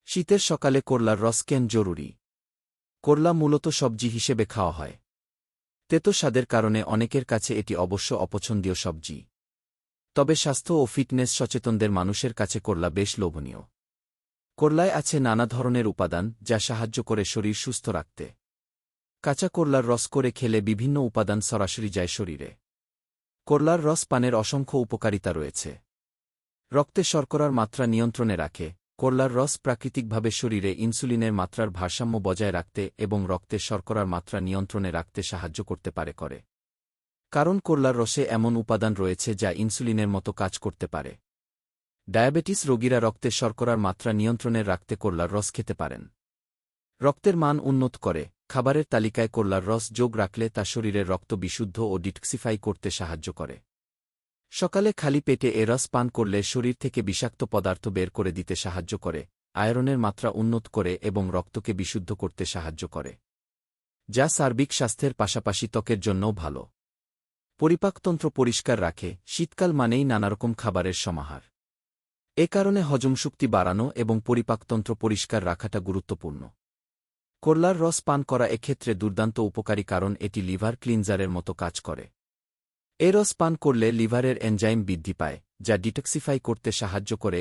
শীতের সকালে করলার রস কেন জরুরি? করলা মূলত সবজি হিসেবে খাওয়া হয়। তেতো স্বাদের কারণে অনেকের কাছে এটি অবশ্য অপছন্দীয় সবজি। তবে স্বাস্থ্য ও ফিটনেস সচেতনদের মানুষের কাছে করলা বেশ লোভনীয়। করলায় আছে নানা ধরনের উপাদান যা সাহায্য করে শরীর সুস্থ রাখতে। কাঁচা করলার রস করে খেলে বিভিন্ন উপাদান সরাসরি যায় শরীরে। করলার রস পানের অসংখ্য উপকারিতা রয়েছে। রক্তে শর্করার মাত্রা নিয়ন্ত্রণে রাখে। করলার রস প্রাকৃতিকভাবে শরীরে ইনসুলিনের মাত্রার ভারসাম্য বজায় রাখতে এবং রক্তে শর্করার মাত্রা নিয়ন্ত্রণে রাখতে সাহায্য করতে পারে। কারণ করলার রসে এমন উপাদান রয়েছে যা ইনসুলিনের মতো কাজ করতে পারে। ডায়াবেটিস রোগীরা রক্তে শর্করার মাত্রা নিয়ন্ত্রণে রাখতে করলার রস খেতে পারেন। রক্তের মান উন্নত করে। খাবারের তালিকায় করলার রস যোগ রাখলে তা শরীরের রক্ত বিশুদ্ধ ও ডিটক্সিফাই করতে সাহায্য করে। সকালে খালি পেটে এ রস পান করলে শরীর থেকে বিষাক্ত পদার্থ বের করে দিতে সাহায্য করে, আয়রনের মাত্রা উন্নত করে এবং রক্তকে বিশুদ্ধ করতে সাহায্য করে, যা সার্বিক স্বাস্থ্যের পাশাপাশি ত্বকের জন্যও ভালো। পরিপাকতন্ত্র পরিষ্কার রাখে। শীতকাল মানেই নানারকম খাবারের সমাহার। এ কারণে হজমশক্তি বাড়ানো এবং পরিপাকতন্ত্র পরিষ্কার রাখাটা গুরুত্বপূর্ণ। করলার রস পান করা এক্ষেত্রে দুর্দান্ত উপকারী, কারণ এটি লিভার ক্লিনজারের মতো কাজ করে। এ রস পান করলে লিভারের এনজাইম বৃদ্ধি পায়, যা ডিটক্সিফাই করতে সাহায্য করে